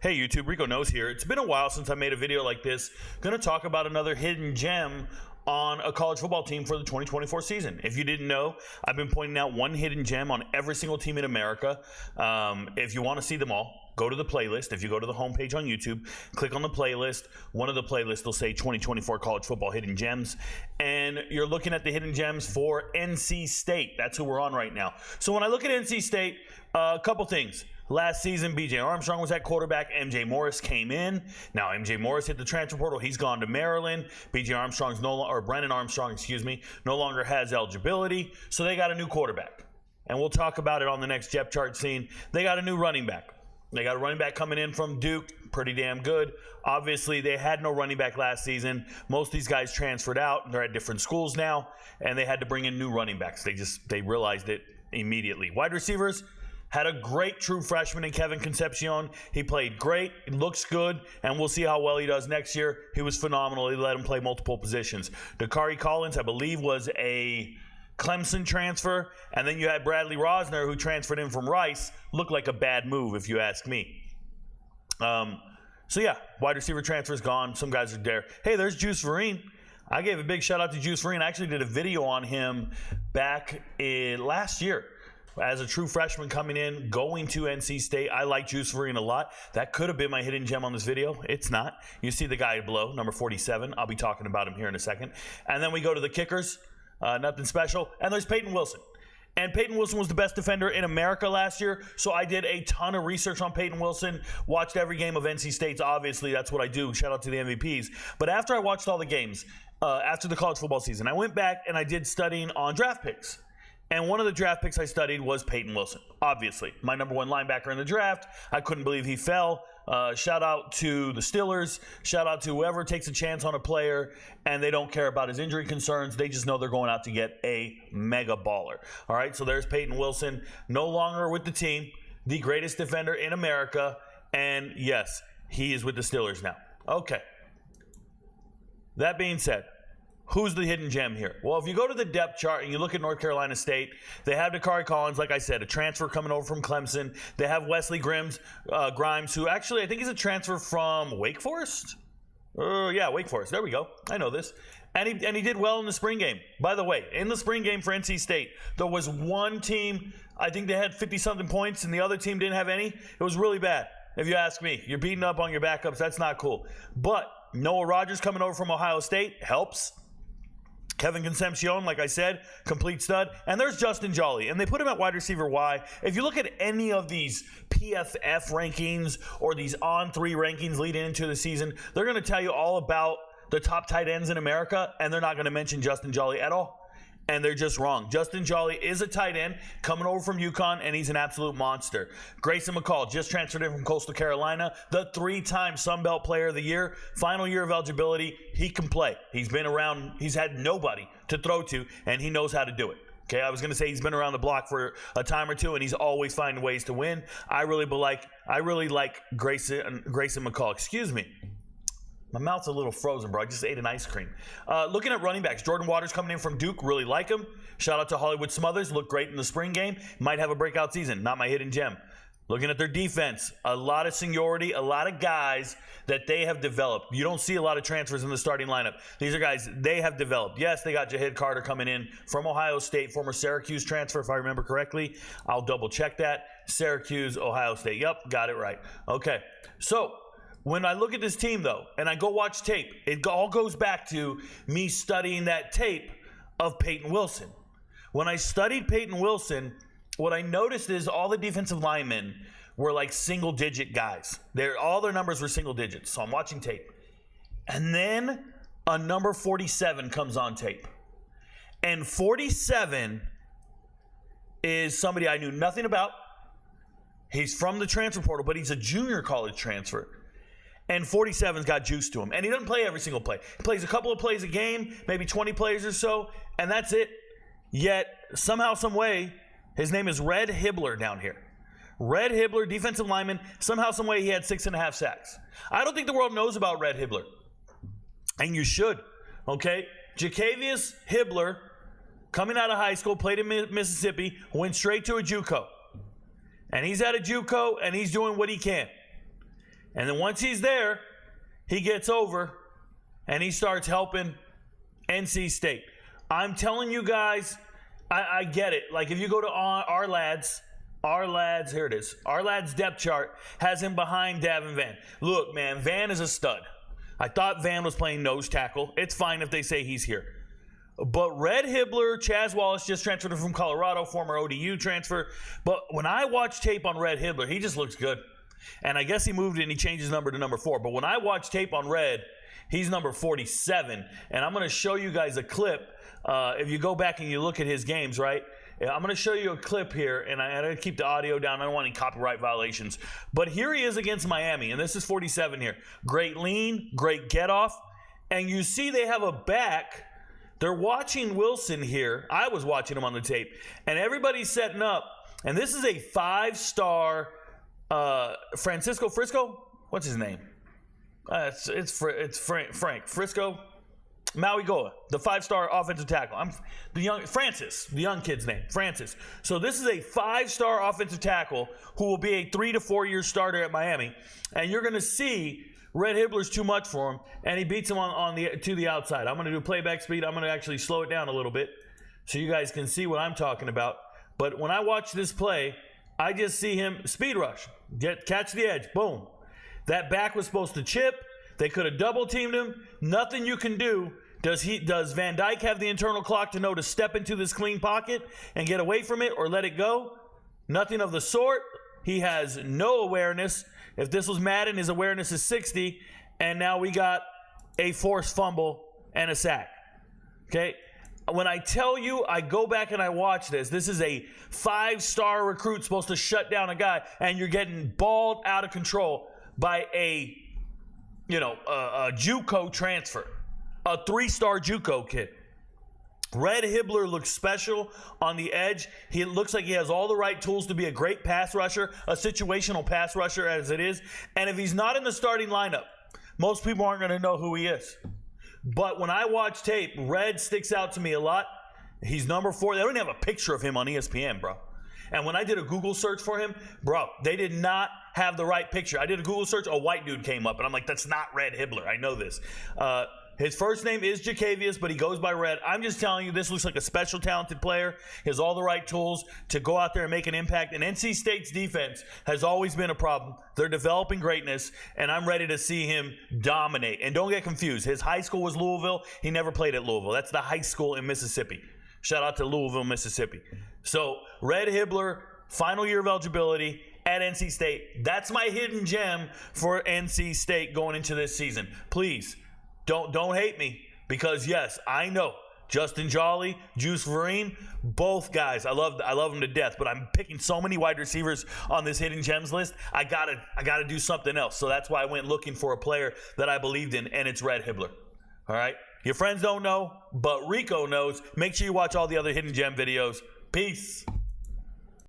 Hey YouTube, RicoKnows here. It's been a while since I made a video like this. Gonna talk about another hidden gem on a college football team for the 2024 season. If you didn't know, I've been pointing out one hidden gem on every single team in America. If you want to see them all, go to the playlist. If you go to the homepage on YouTube, click on the playlist. One of the playlists will say 2024 college football hidden gems. And you're looking at the hidden gems for NC State. That's who we're on right now. So when I look at NC State, a couple things. Last season, B.J. Armstrong was at quarterback. M.J. Morris came in. Now, M.J. Morris hit the transfer portal. He's gone to Maryland. B.J. Armstrong's Brennan Armstrong, no longer has eligibility. So they got a new quarterback. And we'll talk about it on the next depth chart scene. They got a new running back. They got a running back coming in from Duke. Pretty damn good. Obviously, they had no running back last season. Most of these guys transferred out. They're at different schools now. And they had to bring in new running backs. They realized it immediately. Wide receivers. Had a great true freshman in Kevin Concepcion. He played great. He looks good. And we'll see how well he does next year. He was phenomenal. He let him play multiple positions. Dakari Collins, I believe, was a Clemson transfer. And then you had Bradley Rosner, who transferred in from Rice. Looked like a bad move, if you ask me. So, yeah, wide receiver transfer is gone. Some guys are there. Hey, there's Juice Vereen. I gave a big shout out to Juice Vereen. I actually did a video on him back in last year. As a true freshman coming in, going to NC State, I like Juice Vereen a lot. That could have been my hidden gem on this video. It's not. You see the guy below, number 47. I'll be talking about him here in a second. And then we go to the kickers. Nothing special. And there's Payton Wilson. And Payton Wilson was the best defender in America last year, so I did a ton of research on Payton Wilson, watched every game of NC State's. Obviously, that's what I do. Shout out to the MVPs. But after I watched all the games, after the college football season, I went back and I did studying on draft picks. And one of the draft picks I studied was Payton Wilson, obviously. My number one linebacker in the draft. I couldn't believe he fell. Shout out to the Steelers. Shout out to whoever takes a chance on a player, and they don't care about his injury concerns. They just know they're going out to get a mega baller. All right, so there's Payton Wilson, no longer with the team, the greatest defender in America. And yes, he is with the Steelers now. Okay. That being said, who's the hidden gem here? Well, if you go to the depth chart and you look at North Carolina State, they have Dakari Collins, like I said, a transfer coming over from Clemson. They have Wesley Grimes, who actually I think he's a transfer from Wake Forest. Yeah, Wake Forest. There we go. I know this. And he did well in the spring game. By the way, in the spring game for NC State, there was one team, I think they had 50-something points, and the other team didn't have any. It was really bad, if you ask me. You're beating up on your backups. That's not cool. But Noah Rogers coming over from Ohio State helps. Kevin Concepcion, like I said, complete stud. And there's Justin Jolly. And they put him at wide receiver Y. If you look at any of these PFF rankings or these on-3 rankings leading into the season, they're going to tell you all about the top tight ends in America, and they're not going to mention Justin Jolly at all. And they're just wrong. Justin Jolly is a tight end coming over from UConn, and he's an absolute monster. Grayson McCall just transferred in from Coastal Carolina, the 3-time Sun Belt Player of the Year. Final year of eligibility. He can play. He's been around. He's had nobody to throw to, and he knows how to do it. Okay, I was going to say he's been around the block for a time or two, and he's always finding ways to win. I really like Grayson McCall. Excuse me. My mouth's a little frozen, bro. I just ate an ice cream. Looking at running backs, Jordan Waters coming in from Duke. Really like him. Shout out to Hollywood Smothers. Looked great in the spring game. Might have a breakout season. Not my hidden gem. Looking at their defense, a lot of seniority, a lot of guys that they have developed. You don't see a lot of transfers in the starting lineup. These are guys they have developed. Yes, they got Jahid Carter coming in from Ohio State, former Syracuse transfer, if I remember correctly. I'll double check that. Syracuse, Ohio State. Yep, got it right. Okay, so when I look at this team, though, and I go watch tape, it all goes back to me studying that tape of Payton Wilson. When I studied Payton Wilson, what I noticed is all the defensive linemen were like single-digit guys. All their numbers were single digits, so I'm watching tape. And then a number 47 comes on tape. And 47 is somebody I knew nothing about. He's from the transfer portal, but he's a junior college transfer. And 47's got juice to him. And he doesn't play every single play. He plays a couple of plays a game, maybe 20 plays or so, and that's it. Yet, somehow, some way, his name is Red Hibler down here. Red Hibler, defensive lineman. Somehow, some way, he had 6.5 sacks. I don't think the world knows about Red Hibler. And you should, okay? Jacavius Hibler, coming out of high school, played in Mississippi, went straight to a JUCO. And he's at a JUCO, and he's doing what he can. And then once he's there, he gets over and he starts helping NC State. I'm telling you guys, I get it. Like if you go to our lads, here it is. Our lads depth chart has him behind Davin Van. Look, man, Van is a stud. I thought Van was playing nose tackle. It's fine if they say he's here. But Red Hibler, Chaz Wallace just transferred from Colorado, former ODU transfer. But when I watch tape on Red Hibler, he just looks good. And I guess he moved and he changed his number to number 4. But when I watch tape on Red, he's number 47. And I'm going to show you guys a clip. If you go back and you look at his games, right? I'm going to show you a clip here. And I'm going to keep the audio down. I don't want any copyright violations. But here he is against Miami. And this is 47 here. Great lean, great get off. And you see they have a back. They're watching Wilson here. I was watching him on the tape. And everybody's setting up. And this is a 5-star Francisco Frisco? What's his name? It's Frank Frisco. Maui Goa, the 5-star offensive tackle. Francis, the young kid's name, Francis. So this is a 5-star offensive tackle who will be a 3 to 4 year starter at Miami. And you're going to see Red Hibler's too much for him, and he beats him to the outside. I'm going to do playback speed. I'm going to actually slow it down a little bit so you guys can see what I'm talking about. But when I watch this play, I just see him speed rush, catch the edge, boom. That back was supposed to chip. They could have double teamed him. Nothing you can do. Does Van Dyke have the internal clock to know to step into this clean pocket and get away from it or let it go? Nothing of the sort. He has no awareness. If this was Madden, his awareness is 60, and now we got a forced fumble and a sack. Okay? When I tell you, I go back and I watch this. This is a 5-star recruit supposed to shut down a guy, and you're getting balled out of control by a JUCO transfer, a 3-star JUCO kid. Red Hibler looks special on the edge. He looks like he has all the right tools to be a great pass rusher, a situational pass rusher as it is. And if he's not in the starting lineup, most people aren't going to know who he is. But when I watch tape, Red sticks out to me a lot. He's number 4. They don't even have a picture of him on ESPN, bro. And when I did a Google search for him, bro, they did not have the right picture. I did a Google search, a white dude came up, and I'm like, that's not Red Hibler. I know this. His first name is Jacavius, but he goes by Red. I'm just telling you, this looks like a special talented player. He has all the right tools to go out there and make an impact. And NC State's defense has always been a problem. They're developing greatness, and I'm ready to see him dominate. And don't get confused. His high school was Louisville. He never played at Louisville. That's the high school in Mississippi. Shout out to Louisville, Mississippi. So, Red Hibler, final year of eligibility at NC State. That's my hidden gem for NC State going into this season. Please, don't hate me, because yes, I know Justin Jolly, Juice Vereen, both guys, I love them to death, but I'm picking so many wide receivers on this hidden gems list. I gotta do something else. So that's why I went looking for a player that I believed in, and it's Red Hibler. All right, your friends don't know, but Rico knows. Make sure you watch all the other hidden gem videos. Peace.